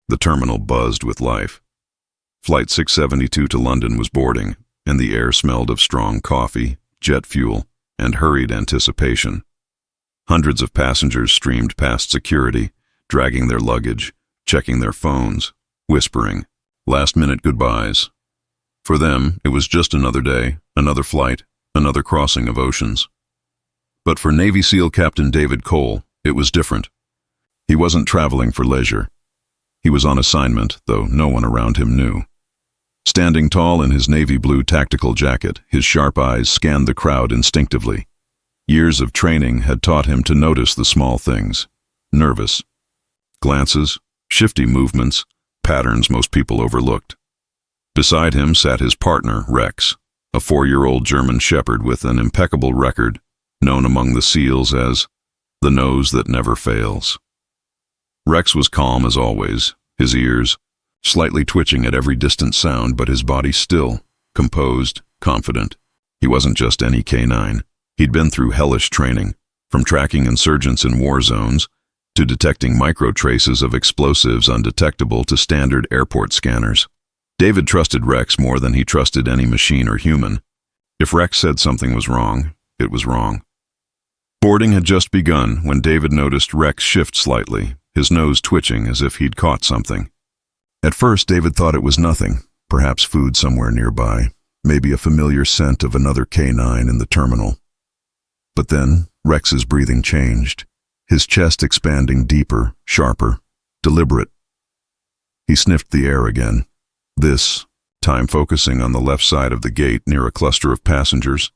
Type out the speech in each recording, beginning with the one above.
The terminal buzzed with life. Flight 672 to London was boarding, and the air smelled of strong coffee, jet fuel, and hurried anticipation. Hundreds of passengers streamed past security, dragging their luggage, checking their phones, whispering last-minute goodbyes. For them, it was just another day, another flight, another crossing of oceans. But for Navy SEAL Captain David Cole, it was different. He wasn't traveling for leisure. He was on assignment, though no one around him knew. Standing tall in his navy blue tactical jacket, his sharp eyes scanned the crowd instinctively. Years of training had taught him to notice the small things. Nervous glances, shifty movements, patterns most people overlooked. Beside him sat his partner, Rex, a 4-year-old German shepherd with an impeccable record, known among the SEALs as the nose that never fails. Rex was calm as always, his ears slightly twitching at every distant sound, but his body still, composed, confident. He wasn't just any K9. He'd been through hellish training, from tracking insurgents in war zones to detecting micro-traces of explosives undetectable to standard airport scanners. David trusted Rex more than he trusted any machine or human. If Rex said something was wrong, it was wrong. Boarding had just begun when David noticed Rex shift slightly, his nose twitching as if he'd caught something. At first, David thought it was nothing, perhaps food somewhere nearby, maybe a familiar scent of another K9 in the terminal. But then, Rex's breathing changed, his chest expanding deeper, sharper, deliberate. He sniffed the air again, this time focusing on the left side of the gate near a cluster of passengers.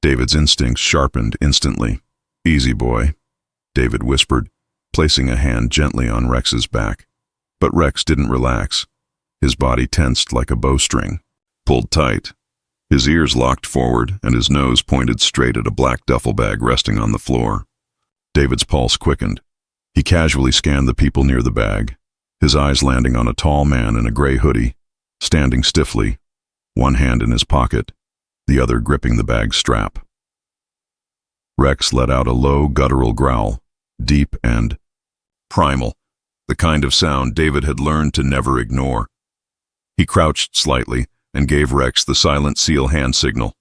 David's instincts sharpened instantly. "Easy, boy," David whispered, placing a hand gently on Rex's back. But Rex didn't relax. His body tensed like a bowstring, pulled tight. His ears locked forward and his nose pointed straight at a black duffel bag resting on the floor. David's pulse quickened. He casually scanned the people near the bag, his eyes landing on a tall man in a gray hoodie, standing stiffly, one hand in his pocket, the other gripping the bag's strap. Rex let out a low, guttural growl, deep and primal, the kind of sound David had learned to never ignore. He crouched slightly and gave Rex the silent SEAL hand signal.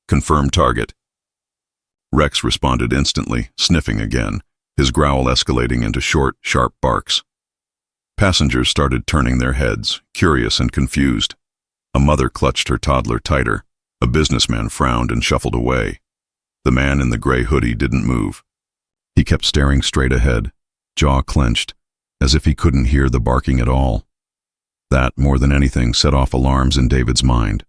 "Confirm target." Rex responded instantly, sniffing again, his growl escalating into short, sharp barks. Passengers started turning their heads, curious and confused. A mother clutched her toddler tighter. A businessman frowned and shuffled away. The man in the gray hoodie didn't move. He kept staring straight ahead, jaw clenched, as if he couldn't hear the barking at all. That, more than anything, set off alarms in David's mind.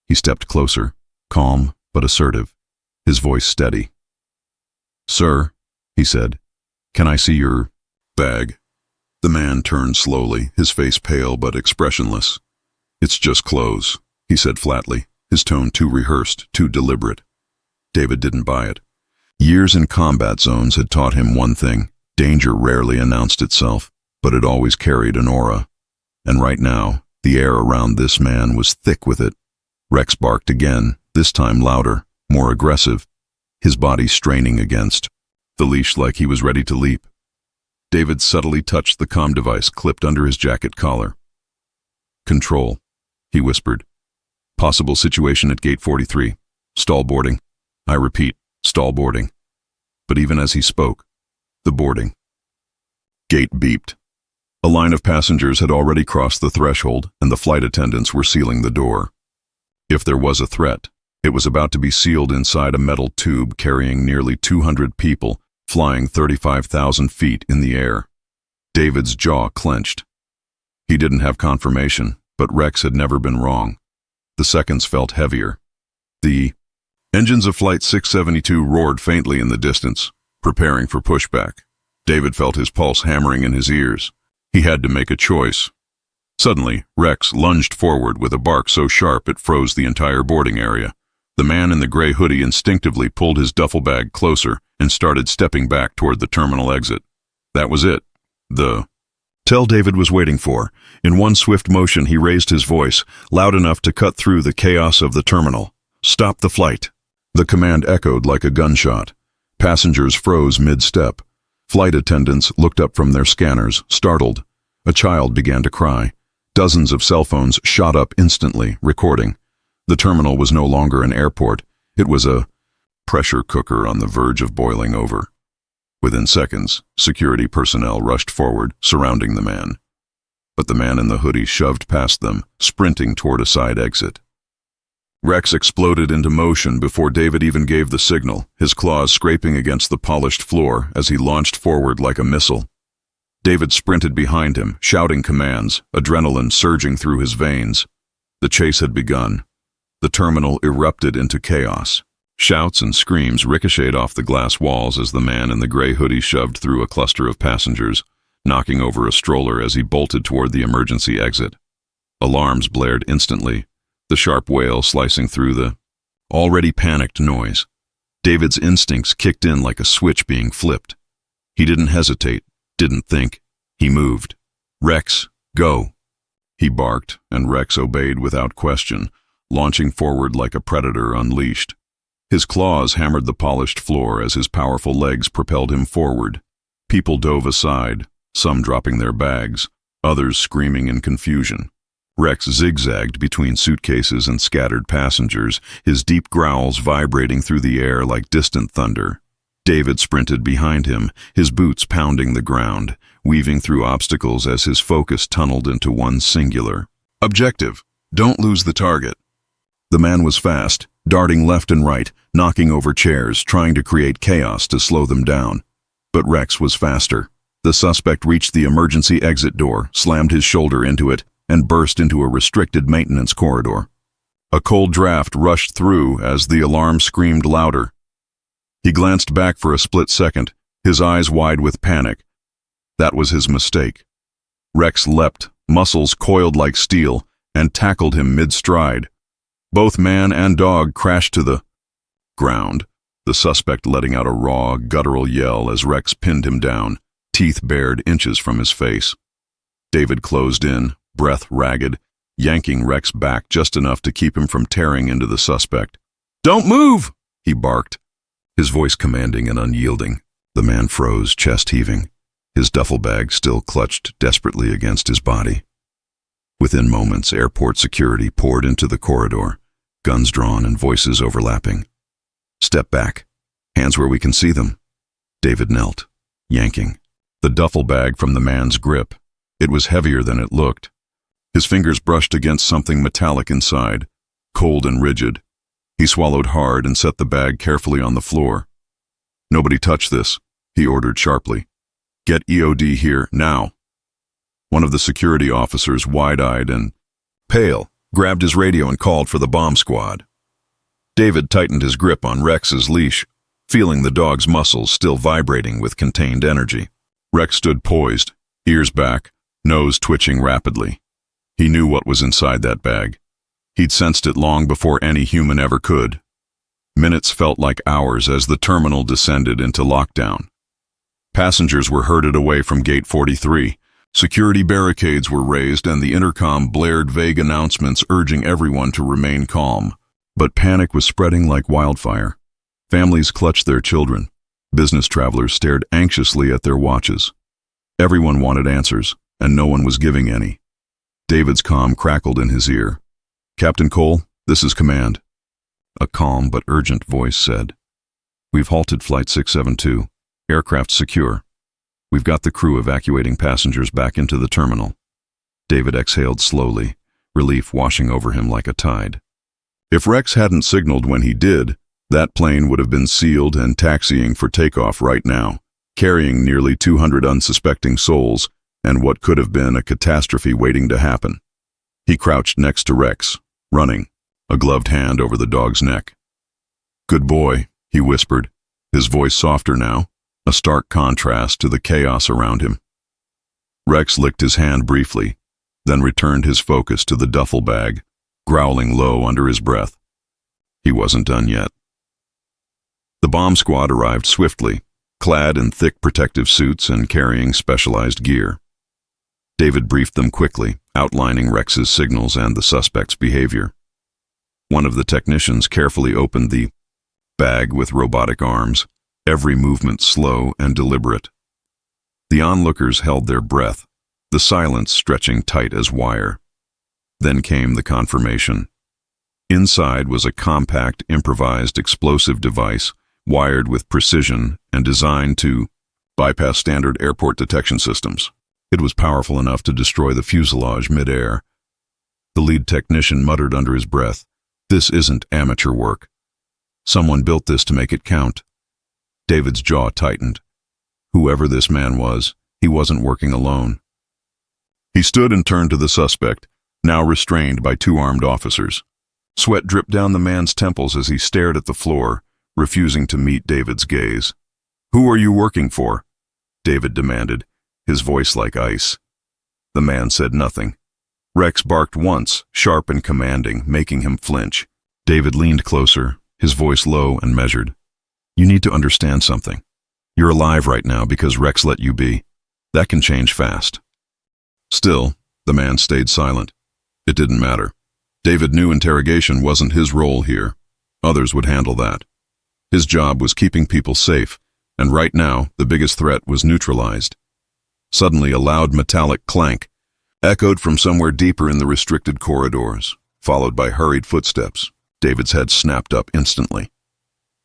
He stepped closer, calm but assertive, his voice steady. "Sir," he said, "can I see your bag?" The man turned slowly, his face pale but expressionless. "It's just clothes," he said flatly, his tone too rehearsed, too deliberate. David didn't buy it. Years in combat zones had taught him one thing: danger rarely announced itself, but it always carried an aura. And right now, the air around this man was thick with it. Rex barked again, this time louder, more aggressive, his body straining against the leash like he was ready to leap. David subtly touched the comm device clipped under his jacket collar. "Control," he whispered. "Possible situation at gate 43. Stall boarding. I repeat, stall boarding." But even as he spoke, the boarding gate beeped. A line of passengers had already crossed the threshold, and the flight attendants were sealing the door. If there was a threat, it was about to be sealed inside a metal tube carrying nearly 200 people, flying 35,000 feet in the air. David's jaw clenched. He didn't have confirmation, but Rex had never been wrong. The seconds felt heavier. The engines of Flight 672 roared faintly in the distance, preparing for pushback. David felt his pulse hammering in his ears. He had to make a choice. Suddenly, Rex lunged forward with a bark so sharp it froze the entire boarding area. The man in the gray hoodie instinctively pulled his duffel bag closer and started stepping back toward the terminal exit. That was it. The tell David was waiting for. In one swift motion, he raised his voice, loud enough to cut through the chaos of the terminal. "Stop the flight." The command echoed like a gunshot. Passengers froze mid-step. Flight attendants looked up from their scanners, startled. A child began to cry. Dozens of cell phones shot up instantly, recording. The terminal was no longer an airport. It was a pressure cooker on the verge of boiling over. Within seconds, security personnel rushed forward, surrounding the man. But the man in the hoodie shoved past them, sprinting toward a side exit. Rex exploded into motion before David even gave the signal, his claws scraping against the polished floor as he launched forward like a missile. David sprinted behind him, shouting commands, adrenaline surging through his veins. The chase had begun. The terminal erupted into chaos. Shouts and screams ricocheted off the glass walls as the man in the gray hoodie shoved through a cluster of passengers, knocking over a stroller as he bolted toward the emergency exit. Alarms blared instantly, the sharp wail slicing through the already panicked noise. David's instincts kicked in like a switch being flipped. He didn't hesitate, didn't think. He moved. "Rex, go!" He barked, and Rex obeyed without question, launching forward like a predator unleashed. His claws hammered the polished floor as his powerful legs propelled him forward. People dove aside, some dropping their bags, others screaming in confusion. Rex zigzagged between suitcases and scattered passengers, his deep growls vibrating through the air like distant thunder. David sprinted behind him, his boots pounding the ground, weaving through obstacles as his focus tunneled into one singular objective: don't lose the target. The man was fast, darting left and right, knocking over chairs, trying to create chaos to slow them down. But Rex was faster. The suspect reached the emergency exit door, slammed his shoulder into it, and burst into a restricted maintenance corridor. A cold draft rushed through as the alarm screamed louder. He glanced back for a split second, his eyes wide with panic. That was his mistake. Rex leapt, muscles coiled like steel, and tackled him mid-stride. Both man and dog crashed to the ground, the suspect letting out a raw, guttural yell as Rex pinned him down, teeth bared inches from his face. David closed in, breath ragged, yanking Rex back just enough to keep him from tearing into the suspect. "Don't move!" he barked, his voice commanding and unyielding. The man froze, chest heaving, his duffel bag still clutched desperately against his body. Within moments, airport security poured into the corridor, guns drawn and voices overlapping. "Step back. Hands where we can see them." David knelt, yanking the duffel bag from the man's grip. It was heavier than it looked. His fingers brushed against something metallic inside, cold and rigid. He swallowed hard and set the bag carefully on the floor. "Nobody touch this," he ordered sharply. "Get EOD here, now." One of the security officers, wide-eyed and pale, grabbed his radio and called for the bomb squad. David tightened his grip on Rex's leash, feeling the dog's muscles still vibrating with contained energy. Rex stood poised, ears back, nose twitching rapidly. He knew what was inside that bag. He'd sensed it long before any human ever could. Minutes felt like hours as the terminal descended into lockdown. Passengers were herded away from Gate 43. Security barricades were raised and the intercom blared vague announcements urging everyone to remain calm. But panic was spreading like wildfire. Families clutched their children. Business travelers stared anxiously at their watches. Everyone wanted answers, and no one was giving any. David's comm crackled in his ear. "Captain Cole, this is command." A calm but urgent voice said, "We've halted Flight 672. Aircraft secure. We've got the crew evacuating passengers back into the terminal." David exhaled slowly, relief washing over him like a tide. If Rex hadn't signaled when he did, that plane would have been sealed and taxiing for takeoff right now, carrying nearly 200 unsuspecting souls and what could have been a catastrophe waiting to happen. He crouched next to Rex, running, a gloved hand over the dog's neck. "Good boy," he whispered, his voice softer now, a stark contrast to the chaos around him. Rex licked his hand briefly, then returned his focus to the duffel bag, growling low under his breath. He wasn't done yet. The bomb squad arrived swiftly, clad in thick protective suits and carrying specialized gear. David briefed them quickly, outlining Rex's signals and the suspect's behavior. One of the technicians carefully opened the bag with robotic arms, every movement slow and deliberate. The onlookers held their breath, the silence stretching tight as wire. Then came the confirmation. Inside was a compact, improvised explosive device wired with precision and designed to bypass standard airport detection systems. It was powerful enough to destroy the fuselage mid-air. The lead technician muttered under his breath, "This isn't amateur work. Someone built this to make it count." David's jaw tightened. Whoever this man was, he wasn't working alone. He stood and turned to the suspect, now restrained by two armed officers. Sweat dripped down the man's temples as he stared at the floor, refusing to meet David's gaze. "Who are you working for?" David demanded, his voice like ice. The man said nothing. Rex barked once, sharp and commanding, making him flinch. David leaned closer, his voice low and measured. "You need to understand something. You're alive right now because Rex let you be. That can change fast." Still, the man stayed silent. It didn't matter. David knew interrogation wasn't his role here. Others would handle that. His job was keeping people safe, and right now, the biggest threat was neutralized. Suddenly, a loud metallic clank echoed from somewhere deeper in the restricted corridors, followed by hurried footsteps. David's head snapped up instantly.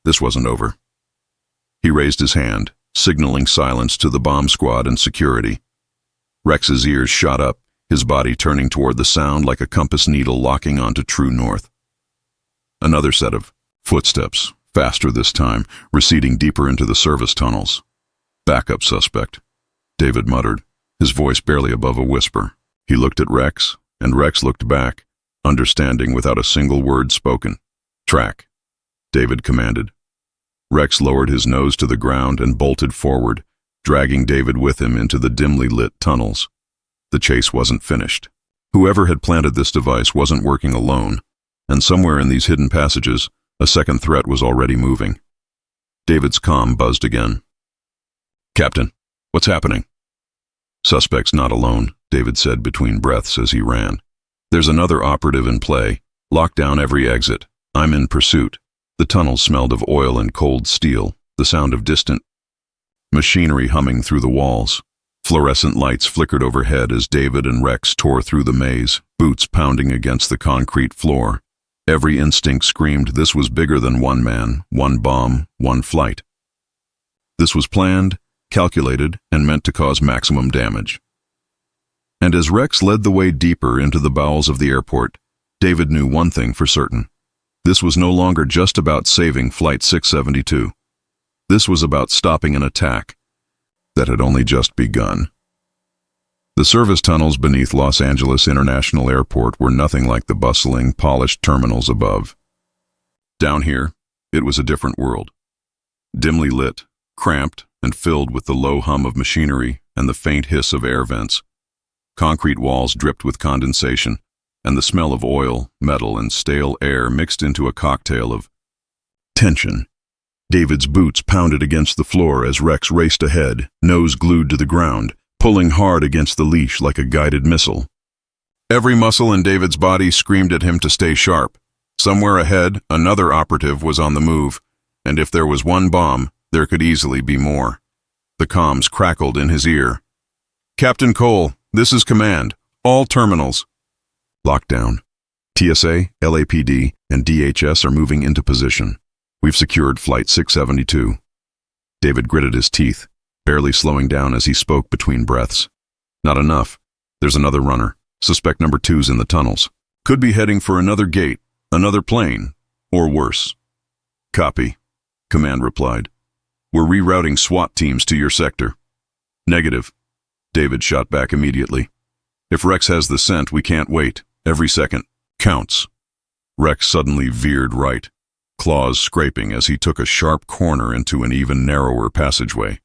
This wasn't over. He raised his hand, signaling silence to the bomb squad and security. Rex's ears shot up, his body turning toward the sound like a compass needle locking onto true north. Another set of footsteps, faster this time, receding deeper into the service tunnels. "Backup suspect," David muttered, his voice barely above a whisper. He looked at Rex, and Rex looked back, understanding without a single word spoken. "Track," David commanded. Rex lowered his nose to the ground and bolted forward, dragging David with him into the dimly lit tunnels. The chase wasn't finished. Whoever had planted this device wasn't working alone, and somewhere in these hidden passages, a second threat was already moving. David's comm buzzed again. "Captain, what's happening?" "Suspect's not alone," David said between breaths as he ran. "There's another operative in play. Lock down every exit. I'm in pursuit." The tunnels smelled of oil and cold steel, the sound of distant machinery humming through the walls. Fluorescent lights flickered overhead as David and Rex tore through the maze, boots pounding against the concrete floor. Every instinct screamed this was bigger than one man, one bomb, one flight. This was planned, calculated, and meant to cause maximum damage. And as Rex led the way deeper into the bowels of the airport, David knew one thing for certain. This was no longer just about saving Flight 672. This was about stopping an attack that had only just begun. The service tunnels beneath Los Angeles International Airport were nothing like the bustling, polished terminals above. Down here, it was a different world. Dimly lit, cramped, and filled with the low hum of machinery and the faint hiss of air vents. Concrete walls dripped with condensation, and the smell of oil, metal, and stale air mixed into a cocktail of tension. David's boots pounded against the floor as Rex raced ahead, nose glued to the ground, pulling hard against the leash like a guided missile. Every muscle in David's body screamed at him to stay sharp. Somewhere ahead, another operative was on the move, and if there was one bomb, there could easily be more. The comms crackled in his ear. "Captain Cole, this is command. All terminals." Lockdown. TSA, LAPD, and DHS are moving into position. We've secured Flight 672. David gritted his teeth, barely slowing down as he spoke between breaths. "Not enough. There's another runner. Suspect number 2's in the tunnels. Could be heading for another gate, another plane, or worse." "Copy," Command replied. "We're rerouting SWAT teams to your sector." "Negative," David shot back immediately. "If Rex has the scent, we can't wait. Every second counts." Rex suddenly veered right, claws scraping as he took a sharp corner into an even narrower passageway.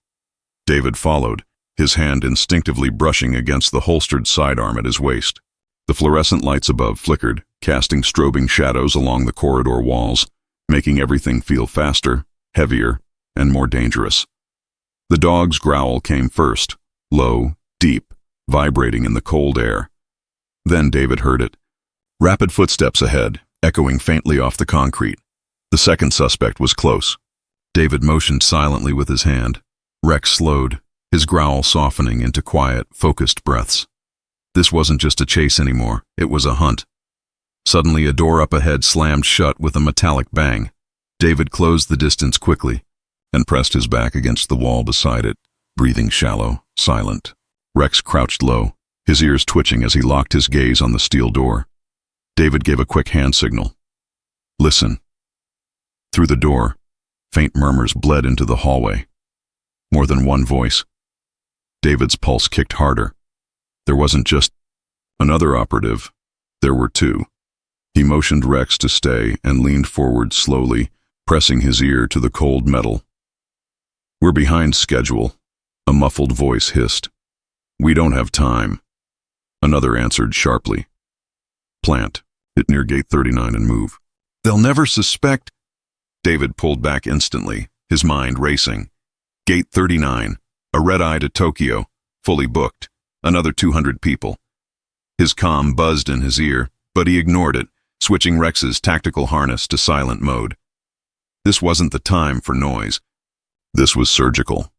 David followed, his hand instinctively brushing against the holstered sidearm at his waist. The fluorescent lights above flickered, casting strobing shadows along the corridor walls, making everything feel faster, heavier, and more dangerous. The dog's growl came first, low, deep, vibrating in the cold air. Then David heard it. Rapid footsteps ahead, echoing faintly off the concrete. The second suspect was close. David motioned silently with his hand. Rex slowed, his growl softening into quiet, focused breaths. This wasn't just a chase anymore, it was a hunt. Suddenly, a door up ahead slammed shut with a metallic bang. David closed the distance quickly and pressed his back against the wall beside it, breathing shallow, silent. Rex crouched low, his ears twitching as he locked his gaze on the steel door. David gave a quick hand signal. Listen. Through the door, faint murmurs bled into the hallway. More than one voice. David's pulse kicked harder. There wasn't just another operative. There were two. He motioned Rex to stay and leaned forward slowly, pressing his ear to the cold metal. We're behind schedule, a muffled voice hissed. We don't have time. Another answered sharply. Plant. Hit near gate 39 and move. They'll never suspect. David pulled back instantly, his mind racing. Gate 39, a red-eye to Tokyo, fully booked, another 200 people. His comm buzzed in his ear, but he ignored it, switching Rex's tactical harness to silent mode. This wasn't the time for noise. This was surgical.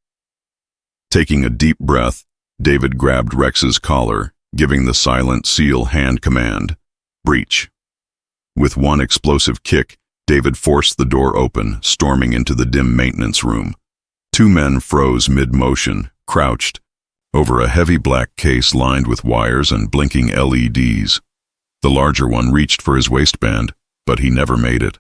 Taking a deep breath, David grabbed Rex's collar, giving the silent SEAL hand command. Breach. With one explosive kick, David forced the door open, storming into the dim maintenance room. Two men froze mid-motion, crouched, over a heavy black case lined with wires and blinking LEDs. The larger one reached for his waistband, but he never made it.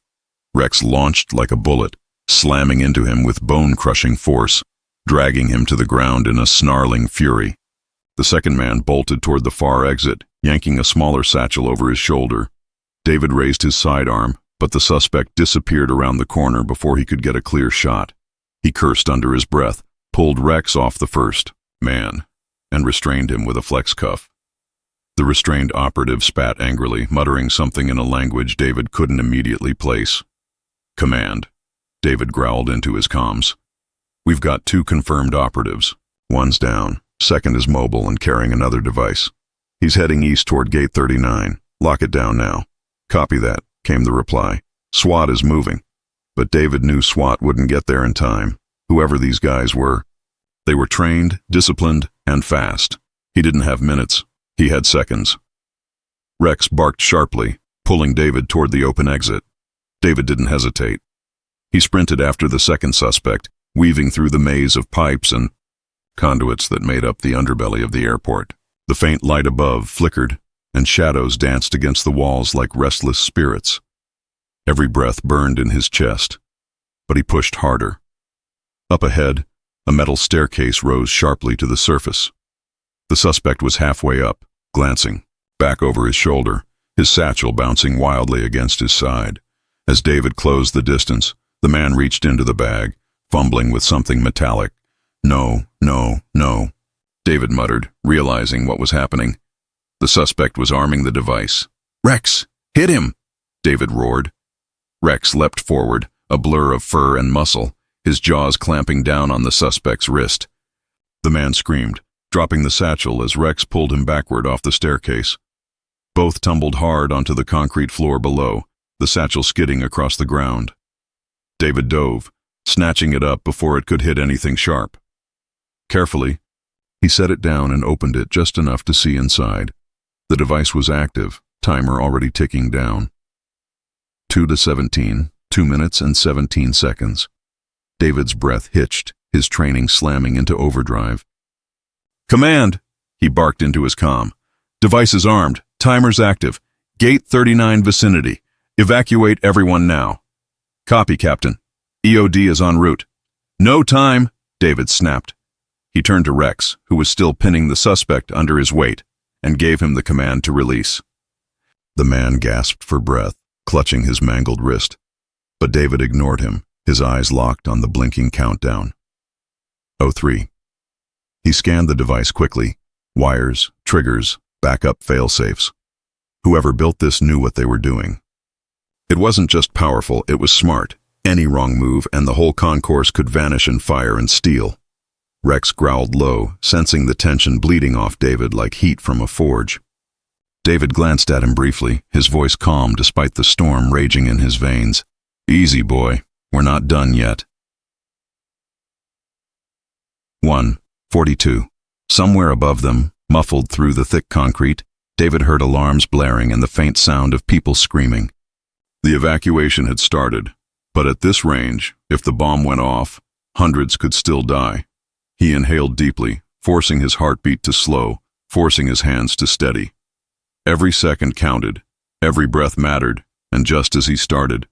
Rex launched like a bullet, slamming into him with bone-crushing force, dragging him to the ground in a snarling fury. The second man bolted toward the far exit, yanking a smaller satchel over his shoulder. David raised his sidearm, but the suspect disappeared around the corner before he could get a clear shot. He cursed under his breath, pulled Rex off the first man, and restrained him with a flex cuff. The restrained operative spat angrily, muttering something in a language David couldn't immediately place. Command. David growled into his comms. We've got two confirmed operatives. One's down. Second is mobile and carrying another device. He's heading east toward gate 39. Lock it down now. Copy that, came the reply. SWAT is moving. But David knew SWAT wouldn't get there in time, whoever these guys were. They were trained, disciplined, and fast. He didn't have minutes. He had seconds. Rex barked sharply, pulling David toward the open exit. David didn't hesitate. He sprinted after the second suspect, weaving through the maze of pipes and conduits that made up the underbelly of the airport. The faint light above flickered, and shadows danced against the walls like restless spirits. Every breath burned in his chest, but he pushed harder. Up ahead, a metal staircase rose sharply to the surface. The suspect was halfway up, glancing, back over his shoulder, his satchel bouncing wildly against his side. As David closed the distance, the man reached into the bag, fumbling with something metallic. No, no, no, David muttered, realizing what was happening. The suspect was arming the device. Rex, hit him! David roared. Rex leapt forward, a blur of fur and muscle, his jaws clamping down on the suspect's wrist. The man screamed, dropping the satchel as Rex pulled him backward off the staircase. Both tumbled hard onto the concrete floor below, the satchel skidding across the ground. David dove, snatching it up before it could hit anything sharp. Carefully, he set it down and opened it just enough to see inside. The device was active, timer already ticking down. 2 to 17, 2 minutes and 17 seconds. David's breath hitched, his training slamming into overdrive. Command! He barked into his comm. Device is armed, timer's active, gate 39 vicinity. Evacuate everyone now. Copy, Captain. EOD is en route. No time, David snapped. He turned to Rex, who was still pinning the suspect under his weight, and gave him the command to release. The man gasped for breath, clutching his mangled wrist. But David ignored him, his eyes locked on the blinking countdown. 03. He scanned the device quickly. Wires, triggers, backup fail-safes. Whoever built this knew what they were doing. It wasn't just powerful, it was smart. Any wrong move and the whole concourse could vanish in fire and steel. Rex growled low, sensing the tension bleeding off David like heat from a forge. David glanced at him briefly, his voice calm despite the storm raging in his veins. Easy, boy. We're not done yet. 1. 42. Somewhere above them, muffled through the thick concrete, David heard alarms blaring and the faint sound of people screaming. The evacuation had started, but at this range, if the bomb went off, hundreds could still die. He inhaled deeply, forcing his heartbeat to slow, forcing his hands to steady. Every second counted, every breath mattered, and just as he started,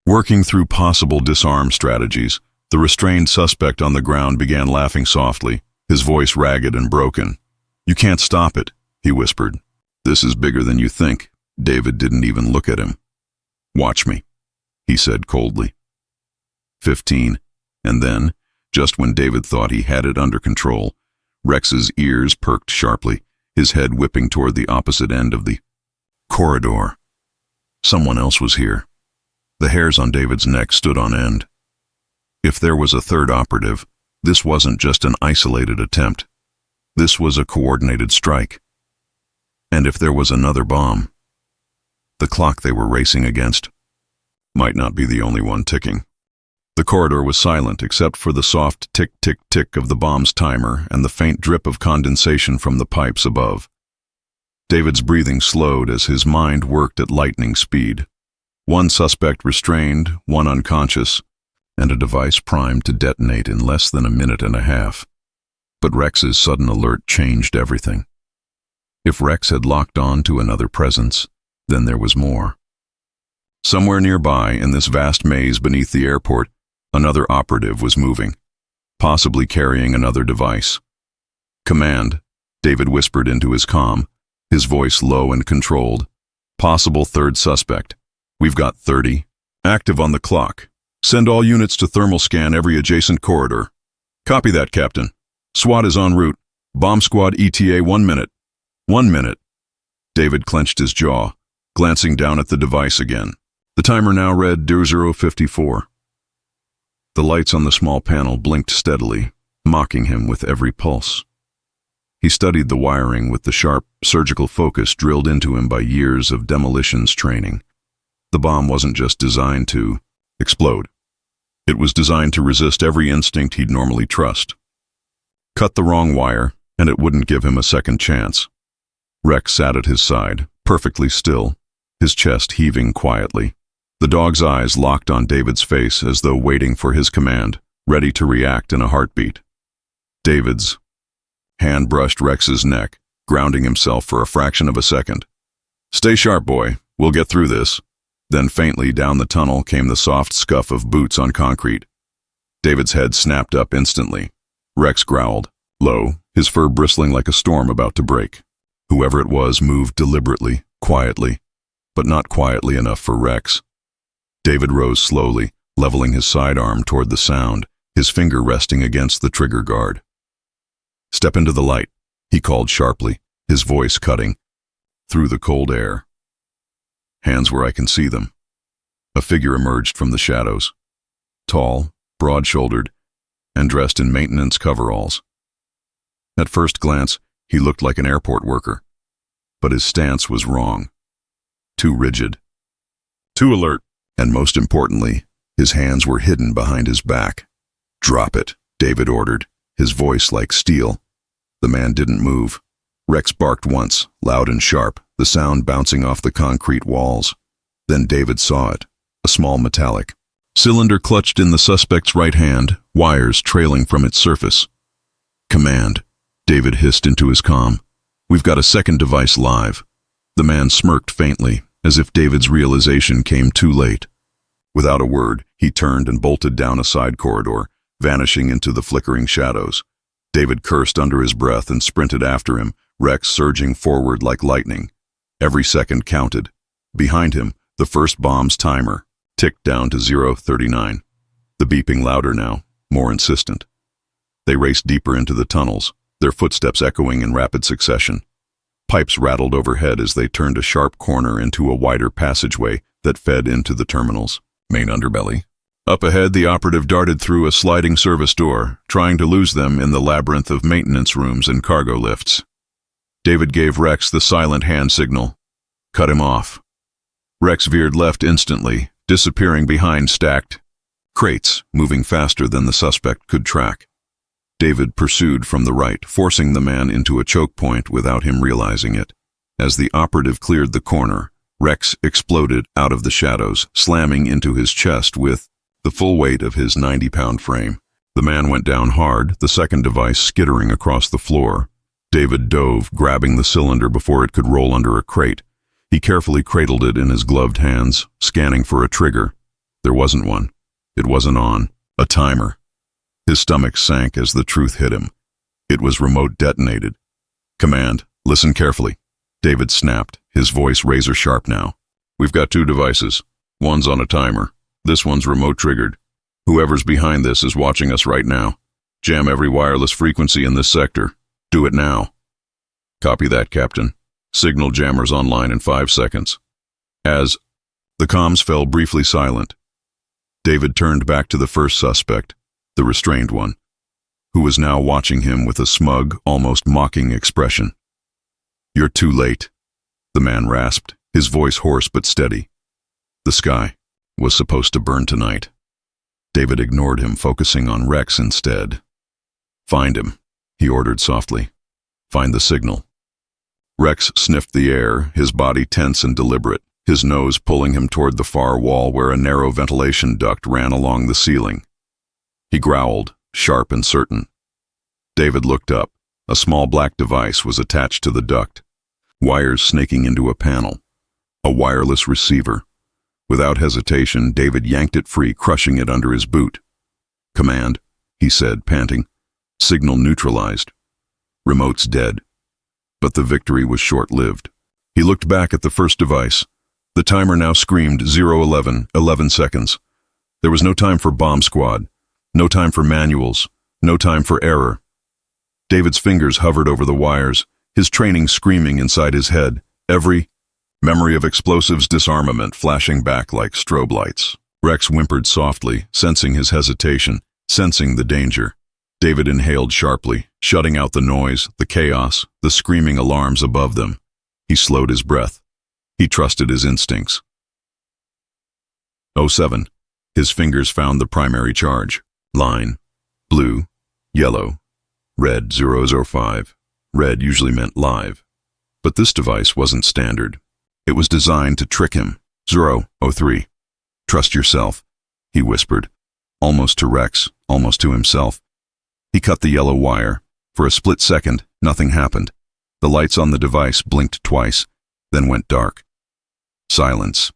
working through possible disarm strategies, the restrained suspect on the ground began laughing softly, his voice ragged and broken. "You can't stop it," he whispered. "This is bigger than you think." David didn't even look at him. "Watch me," he said coldly. 15. And then, just when David thought he had it under control, Rex's ears perked sharply, his head whipping toward the opposite end of the corridor. Someone else was here. The hairs on David's neck stood on end. If there was a third operative, this wasn't just an isolated attempt. This was a coordinated strike. And if there was another bomb, the clock they were racing against might not be the only one ticking. The corridor was silent except for the soft tick-tick-tick of the bomb's timer and the faint drip of condensation from the pipes above. David's breathing slowed as his mind worked at lightning speed. One suspect restrained, one unconscious, and a device primed to detonate in less than a minute and a half. But Rex's sudden alert changed everything. If Rex had locked on to another presence, then there was more. Somewhere nearby, in this vast maze beneath the airport, another operative was moving, possibly carrying another device. "Command," David whispered into his comm, his voice low and controlled. "Possible third suspect. We've got 30. Active on the clock. Send all units to thermal scan every adjacent corridor." "Copy that, Captain. SWAT is en route. Bomb squad ETA 1 minute. 1 minute. David clenched his jaw, glancing down at the device again. The timer now read 00:54. The lights on the small panel blinked steadily, mocking him with every pulse. He studied the wiring with the sharp, surgical focus drilled into him by years of demolitions training. The bomb wasn't just designed to explode. It was designed to resist every instinct he'd normally trust. Cut the wrong wire, and it wouldn't give him a second chance. Rex sat at his side, perfectly still, his chest heaving quietly. The dog's eyes locked on David's face as though waiting for his command, ready to react in a heartbeat. David's hand brushed Rex's neck, grounding himself for a fraction of a second. "Stay sharp, boy. We'll get through this." Then faintly down the tunnel came the soft scuff of boots on concrete. David's head snapped up instantly. Rex growled, low, his fur bristling like a storm about to break. Whoever it was moved deliberately, quietly, but not quietly enough for Rex. David rose slowly, leveling his sidearm toward the sound, his finger resting against the trigger guard. "Step into the light," he called sharply, his voice cutting through the cold air. "Hands where I can see them." A figure emerged from the shadows. Tall, broad-shouldered, and dressed in maintenance coveralls. At first glance, he looked like an airport worker, but his stance was wrong. Too rigid. Too alert. And most importantly, his hands were hidden behind his back. "Drop it," David ordered, his voice like steel. The man didn't move. Rex barked once, loud and sharp, the sound bouncing off the concrete walls. Then David saw it, a small metallic cylinder clutched in the suspect's right hand, wires trailing from its surface. "Command," David hissed into his comm. "We've got a second device live." The man smirked faintly, as if David's realization came too late. Without a word, he turned and bolted down a side corridor, vanishing into the flickering shadows. David cursed under his breath and sprinted after him, Rex surging forward like lightning. Every second counted. Behind him, the first bomb's timer ticked down to 0:39. The beeping louder now, more insistent. They raced deeper into the tunnels, their footsteps echoing in rapid succession. Pipes rattled overhead as they turned a sharp corner into a wider passageway that fed into the terminal's main underbelly. Up ahead, the operative darted through a sliding service door, trying to lose them in the labyrinth of maintenance rooms and cargo lifts. David gave Rex the silent hand signal. Cut him off. Rex veered left instantly, disappearing behind stacked crates, moving faster than the suspect could track. David pursued from the right, forcing the man into a choke point without him realizing it. As the operative cleared the corner, Rex exploded out of the shadows, slamming into his chest with the full weight of his 90-pound frame. The man went down hard, the second device skittering across the floor. David dove, grabbing the cylinder before it could roll under a crate. He carefully cradled it in his gloved hands, scanning for a trigger. There wasn't one. It wasn't on. A timer. His stomach sank as the truth hit him. It was remote detonated. "Command, listen carefully." David snapped, his voice razor sharp now. "We've got 2 devices. One's on a timer. This one's remote triggered. Whoever's behind this is watching us right now. Jam every wireless frequency in this sector. Do it now." "Copy that, Captain. Signal jammers online in 5 seconds. As the comms fell briefly silent, David turned back to the first suspect, the restrained one, who was now watching him with a smug, almost mocking expression. "You're too late," the man rasped, his voice hoarse but steady. The sky was supposed to burn tonight. David ignored him, focusing on Rex instead. "Find him," he ordered softly. "Find the signal." Rex sniffed the air, his body tense and deliberate, his nose pulling him toward the far wall where a narrow ventilation duct ran along the ceiling. He growled, sharp and certain. David looked up. A small black device was attached to the duct, wires snaking into a panel. A wireless receiver. Without hesitation, David yanked it free, crushing it under his boot. "Command," he said, panting. "Signal neutralized. Remote's dead." But the victory was short-lived. He looked back at the first device. The timer now screamed 011, 11 seconds. There was no time for bomb squad, no time for manuals, no time for error. David's fingers hovered over the wires, his training screaming inside his head, every memory of explosives disarmament flashing back like strobe lights. Rex whimpered softly, sensing his hesitation, sensing the danger. David inhaled sharply, shutting out the noise, the chaos, the screaming alarms above them. He slowed his breath. He trusted his instincts. 07. His fingers found the primary charge. Line. Blue. Yellow. Red 005. Red usually meant live. But this device wasn't standard. It was designed to trick him. 003. "Trust yourself," he whispered, almost to Rex, almost to himself. He cut the yellow wire. For a split second, nothing happened. The lights on the device blinked twice, then went dark. Silence.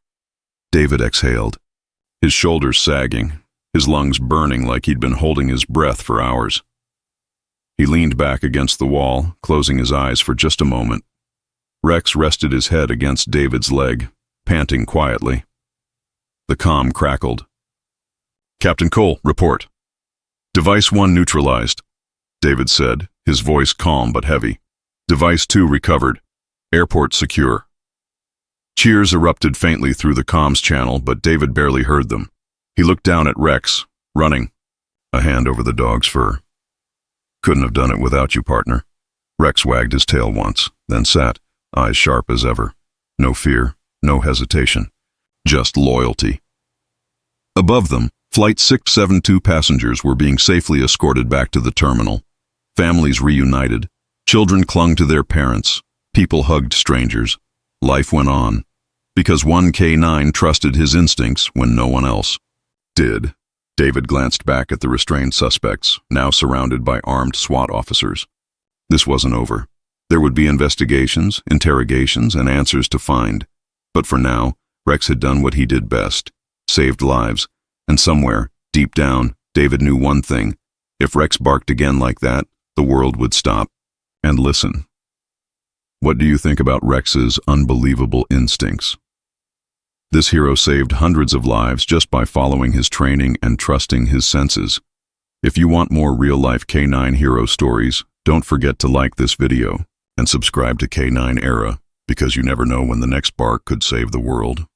David exhaled, his shoulders sagging, his lungs burning like he'd been holding his breath for hours. He leaned back against the wall, closing his eyes for just a moment. Rex rested his head against David's leg, panting quietly. The comm crackled. "Captain Cole, report." "Device 1 neutralized," David said, his voice calm but heavy. "Device 2 recovered. Airport secure." Cheers erupted faintly through the comms channel, but David barely heard them. He looked down at Rex, running, a hand over the dog's fur. "Couldn't have done it without you, partner." Rex wagged his tail once, then sat, eyes sharp as ever. No fear, no hesitation, just loyalty. Above them, Flight 672 passengers were being safely escorted back to the terminal. Families reunited. Children clung to their parents. People hugged strangers. Life went on, because one K9 trusted his instincts when no one else did. David glanced back at the restrained suspects, now surrounded by armed SWAT officers. This wasn't over. There would be investigations, interrogations, and answers to find. But for now, Rex had done what he did best, saved lives. And somewhere, deep down, David knew one thing. If Rex barked again like that, the world would stop and listen. What do you think about Rex's unbelievable instincts? This hero saved hundreds of lives just by following his training and trusting his senses. If you want more real-life K9 hero stories, don't forget to like this video and subscribe to K9 Era, because you never know when the next bark could save the world.